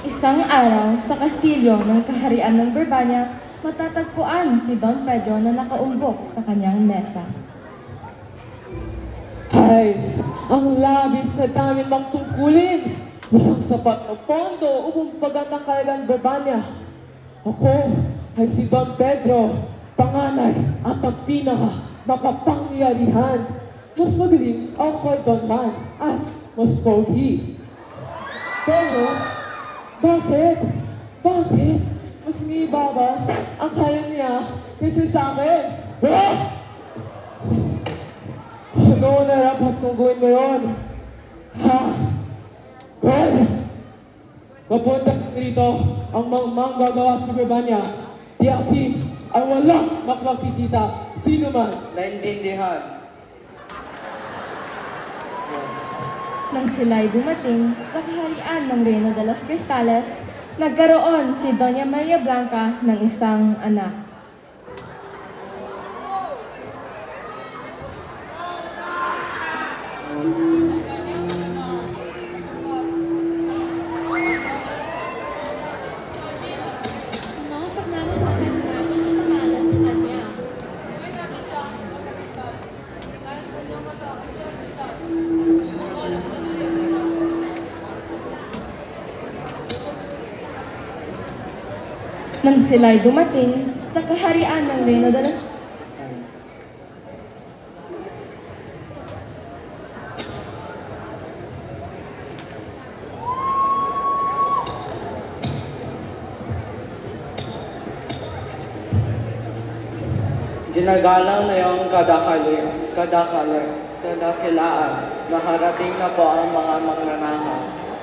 Isang araw, sa kastilyo ng kaharian ng Brabania, matatagpuan si Don Pedro na nakaumbok sa kanyang mesa. Guys, ang labis na dami mang tungkulin. Walang sapat na pondo upang pagandang kalagang Brabania. Ako ay si Don Pedro, panganay at ang pinaka makapangyarihan. Mas magaling ako kay Don Juan at mas pogi. Pero, bakit? Bakit? Mas nibaba ang kaya niya kaysa sa akin? Ah! Ano na dapat kong gawin ngayon? Ha? Girl! Papunta rito ang manggagawa sa Brabania. Di aki ay walang makakikita sino man. Naintindihan. Nang sila'y dumating sa kaharian ng Reino de los Cristales, nagkaroon si Doña Maria Blanca ng isang anak. Nakapagnala sa akin na nakapangalan sa kanya. Nang sila'y dumating sa kaharian ng Reino de los Ginagalang na yung kadakilaan. Nakarating na po ang mga magnanakaw.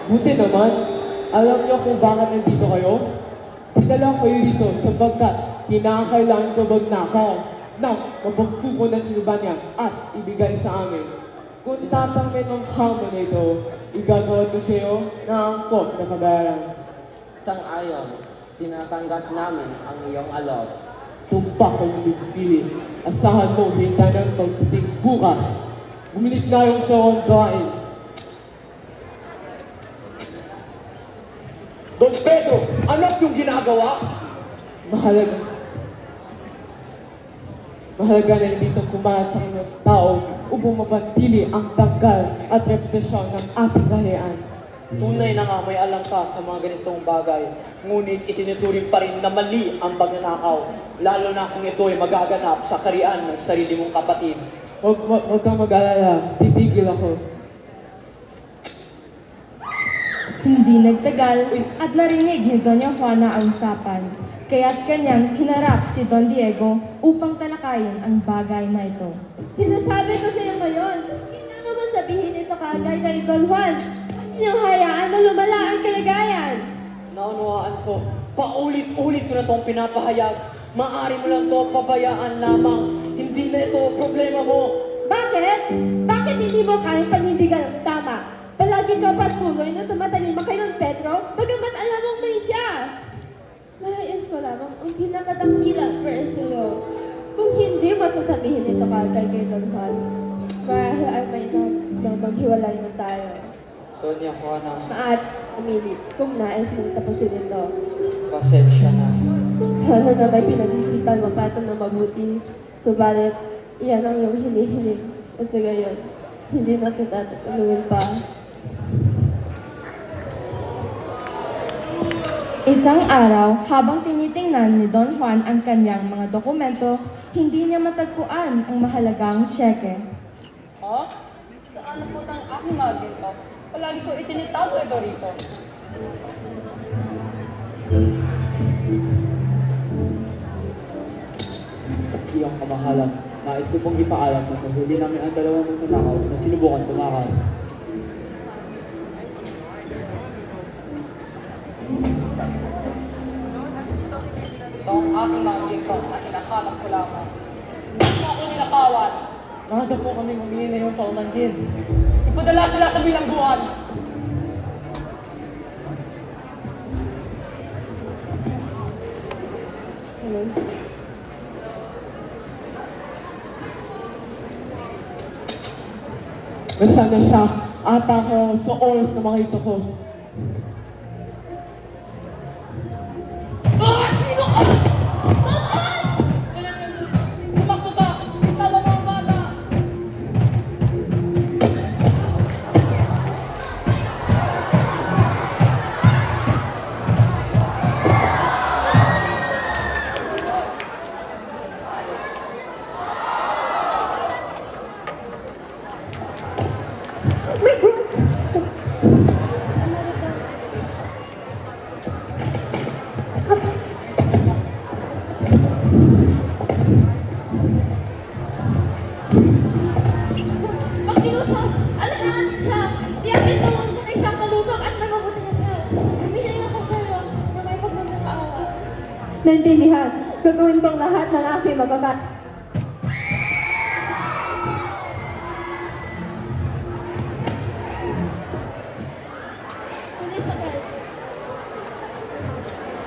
Buti naman, alam niyo kung bakit nandito kayo? Tinala kayo dito sapagkat kinakailangan ko magnakaw ng mapagkukunan sa Brabania at ibigay sa amin. Kung tatanggapin ng hamon na ito, igagawa ko sa iyo na angkop na kabayaran. Sang-ayon, tinatanggap namin ang iyong alok. Tumpak ang pipili. Asahan mo, hinta ng pagdating bukas. Bumilik na yung sa akong gawain. Don Pedro, anak yung ginagawa? Mahalaga. Mahalaga na dito kumalat sa kanyang tao upang mapantili ang tanggal at reputasyon ng ating kaharian. Tunay na nga may alam ka sa mga ganitong bagay, ngunit itinuturing pa rin na mali ang pagnanakaw, lalo na kung ito ay magaganap sa kaharian ng sarili mong kapatid. Huwag kang mag-alala, titigil ako. Hindi nagtagal at narinig ni Doña Juana ang usapan, kaya't kanyang hinarap si Don Diego upang talakayin ang bagay na ito. Sinasabi ko sa iyo ngayon, kailangan mo sabihin ito kagad kay Don Juan. Yung hayaan na lumala ang kalagayan. Naunawaan ko, paulit-ulit ko na itong pinapahayag. Maaari mo lang ito pabayaan lamang. Hindi na ito problema mo. Bakit? Bakit hindi mo kayang panindigan ang tama? Palagi ka patuloy na tumatalima kay Don Pedro, bagamat alam mong may siya. Nais ko lamang ang pinakadakilang prayer sa iyo. Kung hindi mo sasabihin ito kagad kay Don Juan, marahil ay may na maghiwalay na tayo. Doña Juana, At, umili, kung nais mong tapusin ito, pasensya na. sana na may pinag-isipan mo pa ito na mabuti. Subalit, iyan ang iyong hinihiling. At sa gayon, Hindi na kita tutulungan pa. Isang araw, habang tinitingnan ni Don Juan ang kanyang mga dokumento, hindi niya matagpuan ang mahalagang tseke. Ha? Saan na po ang aking mga ginto? Palagi ko itinitago ito rito. Iyong kamahalan, nais ko pong ipaalam na nahuli namin ang dalawang magnanakaw na sinubukan tumakas. Ito ang aking mga ginto na hinahanap ko lamang. Hindi mo ako ninakawan. Maaga po kami humingi na yung paumanhin. Ipadala sila sa bilangguan. Hello? Nasaan na siya? Ata ko sa oras na makita ko. Tumakbo ka! Isama mo ang bata! Pakiusap! Alagaan siya! Tiyakin mo kung kay siyang malusog at may mabuti na siya. Humingi ako sa'yo na may pagmamakaawa. Naintindihan. Gagawin kong lahat ng aking magkaka... Elizabeth,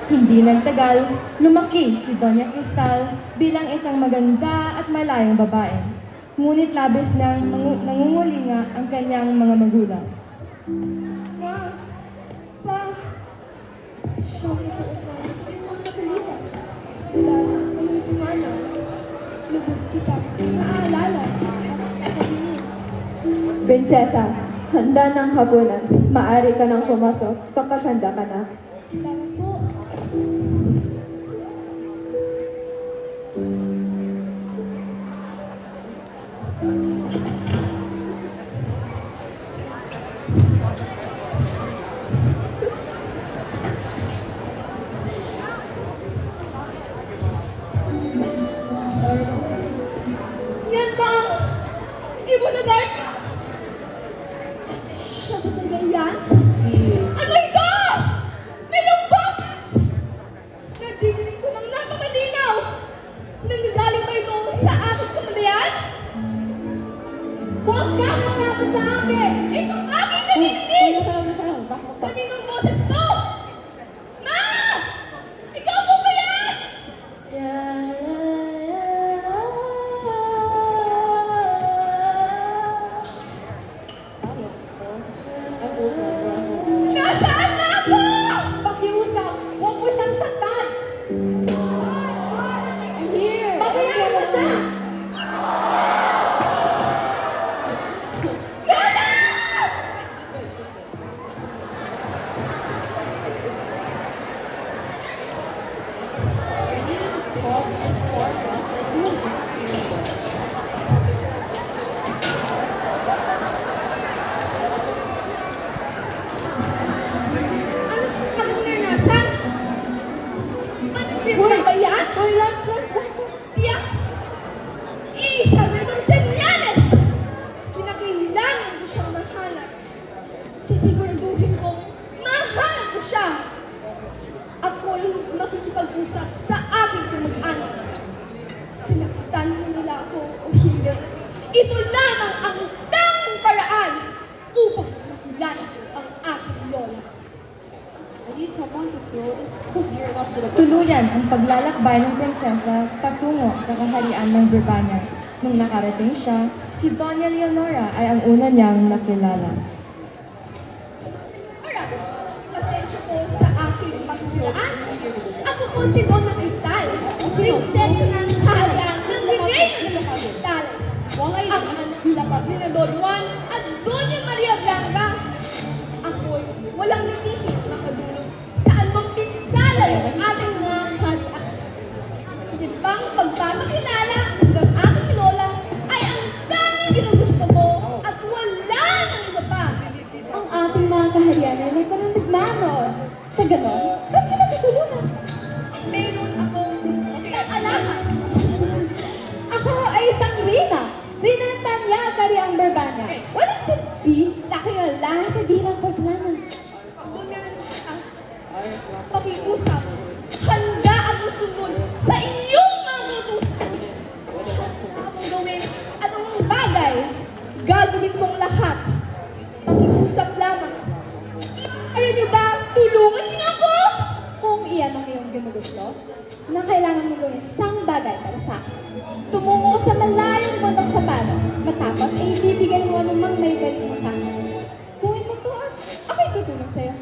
Hindi nagtagal, lumaki si Doña Cristal bilang isang maganda at malayong babae. Ngunit labis nang nangungulinga ang kanyang mga magulang. Ma, Pa, siya ang itoon na ang nakalipas. Wala na kami umanang. Lubos kita naaalala at nakalinis. Prinsesa, handa ng hapunan. Maari ka nang pumasok kapag handa ka na. Salamat po. Yan ba ang ibon na dark? Siya ba talaga yan? Ano ito? May lumbot! Nadidinig ko ng napakalinaw. Nanggagaling ba ito sa aking kamalayan? Huwag ka malapit sa akin! Itong aking nadidinig! Kaninong boses to? Ma! Ikaw po ba yan? Nasaan na ako? Pakiusap! Huwag mo siyang saktan! I'm here! Pabayaan mo siya! Anong naranasan? Hoy! Ba yan? Hoy, Lance! Tiyak! Isa na itong senyales! Kinakailangan ko siyang mahanap. Sisiguraduhin kong mahanap ko siya. Ako'y makikipag-usap sa aking kamag-anak. Sinaktan mo nila ako o hindi. Ito lamang ang tanging paraan upang makilala ko ang aking lola. Tuluyan ang paglalakbay ng prinsesa patungo sa kaharian ng Bourbania. Nung nakarating siya, si Doña Leonora ay ang una niyang nakilala. Alright, pasensya po sa aking pagkiraan. Ako po si Donna Cristal, prinsesa ng kaharian ng Reino de los Cristales. Ang anak Dina Don Juan at Doña Maria Blanca. Ako'y walang nagtisi makadulog saan mang pinsala ng ating mga kaharian. Higit pang pagpapakilala ng aking lola ay ang tanging ginugusto ko at wala nang iba pa. Ang ating mga kaharian ay nagkaroon nagmanoon. Sa ganon, ba't ka nagtutulungan? Meron akong alahas. Ako ay isang Rina. Rina ng Tanya, Kariang Berbanya. Walang silbi sa aking lahat sa dirang porcelana. Doña pakiusap. Handa akong sumunod sa inyong mga utusan. Akong gawin anong bagay, gagawin kong lahat. Pakiusap lamang. Ayaw niyo ba tulungan niyo ako? Kung iyan ang iyong ginugusto, na kailangan mo gawin isang bagay para sa akin. Tumungo ka sa malayong bundok sa pano. Matapos ay ibibigay mo anumang may balik mo sa akin. Gawin mo to at ako'y tutulong sa'yo.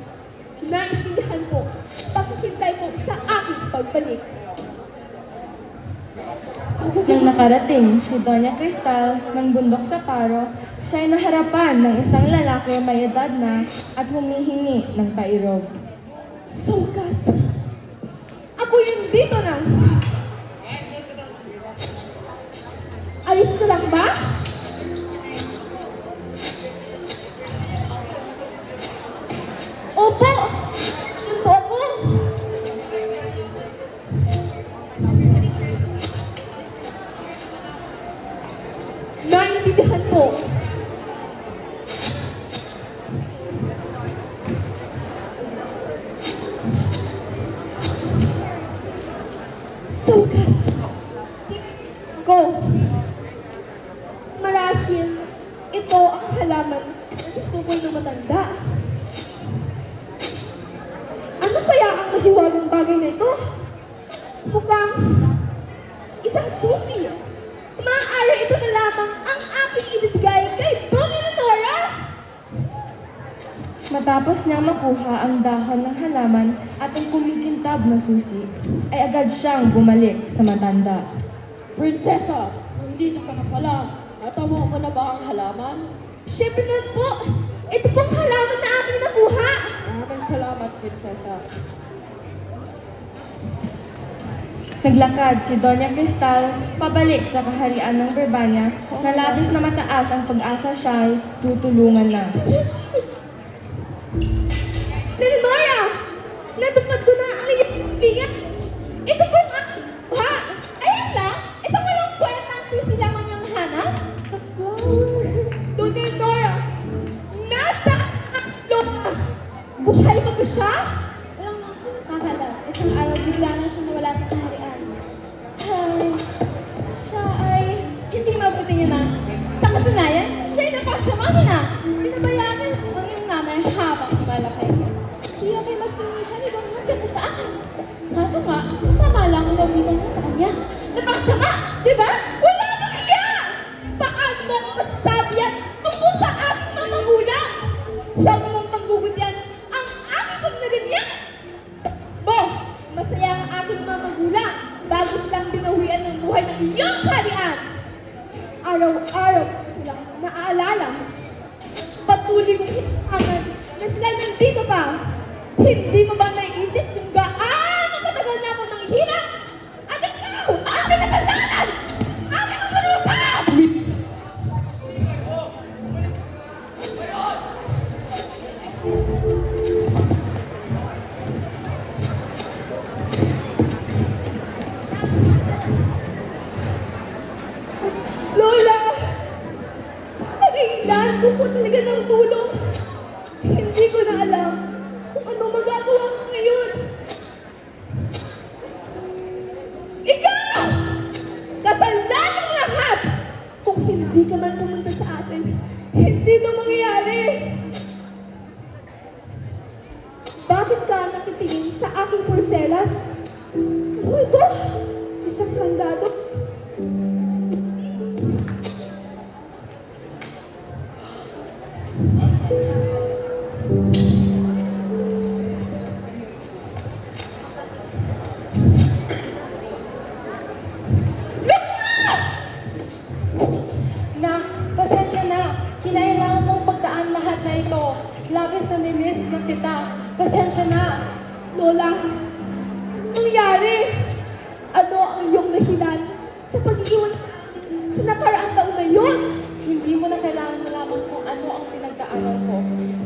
Naintindihan ko. Pakihintay ko sa aking pagbalik. Nang nakarating si Doña Cristal ng bundok sa Paro, siya ay naharapan ng isang lalaki may edad na at humihingi ng pairog. Sa wakas, ako yung dito na. Ayos ka lang ba? Opo! Nandito ako! Naintindihan po. Sa wakas, ko. Marahil, ito ang halaman na tukoy ng matanda. Ano kaya ang mahiwagang bagay na ito? Mukhang isang susi. Maaari ito na lamang ang aking ibibigay kay Doña Lenora. Matapos niya makuha ang dahon ng halaman at ang kumikintab na susi, ay agad siyang bumalik sa matanda. Prinsesa, nandito ka na pala. Natamo mo na ba ang halaman? Siyempre naman po, ito pong halaman na aking nakuha. Maraming salamat, Prinsesa. Naglakad si Doña Cristal pabalik sa kaharian ng Berbanya na labis na mataas ang pag-asa siya'y tutulungan na. Lenora! Natupad ko na ang iyong kaibigan. Ito po ang aking kuha. Ayan lang, isang walang kwentang susi lamang yung hanap. The flower. Doña Lenora, nasa ang lola. Buhay pa ba siya? Walang nakakala. Isang araw bigla na siya nawala sa kaharian. Ay, siya ay hindi mabuti niya na. Sa katunayan, siya ay napasama niya na. Pinabayaan niya ang iyong nanay habang malaki. Kaya kay mas pinili siya ni Don Juan kasi sa akin. Kaso nga, masama lang ang gamitan niya sa kanya. Napasama, di ba? Wala nang iya! Paano mo ako masasabi yan tungkol sa aking mga magulang? Huwag mong panggugudyan ang aking pagnaganyan! Bo, masaya ang aking mga magulang bago silang binawian ng buhay ng iyong kaharian. Araw-araw silang naaalala. Patuloy kong hitangan na sila nandito pa. Hindi mo ba naisip kung gaano katagal na ako nang hirap? At ikaw, aking kasalanan! Aking maparusahan! Lola! Nagkailan ko po talaga ng tulong. Hindi ko na alam kung ano magagawa ko ngayon. Ikaw! Kasalanan ng lahat! Kung hindi ka man pumunta sa atin, hindi ito mangyayari. Bakit ka nakitingin sa aking porselas? Ano ito? Isang kandado. Na, pasensya na. Labis na miss na kita. Pasensya na. Lola, nangyari? Ano ang iyong dahilan sa pag-iwan sa nakaraang taon na yun? Hindi mo na kailangan malaman kung ano ang pinagdaanan ko.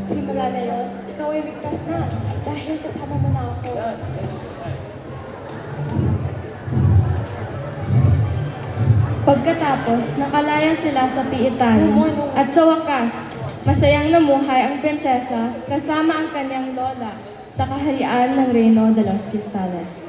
Simula na yon, ikaw ay ligtas na dahil kasama mo na ako. Pagkatapos, nakalaya sila sa piitan. At sa wakas, masayang namuhay ang prinsesa kasama ang kanyang lola sa kaharian ng Reino de los Cristales.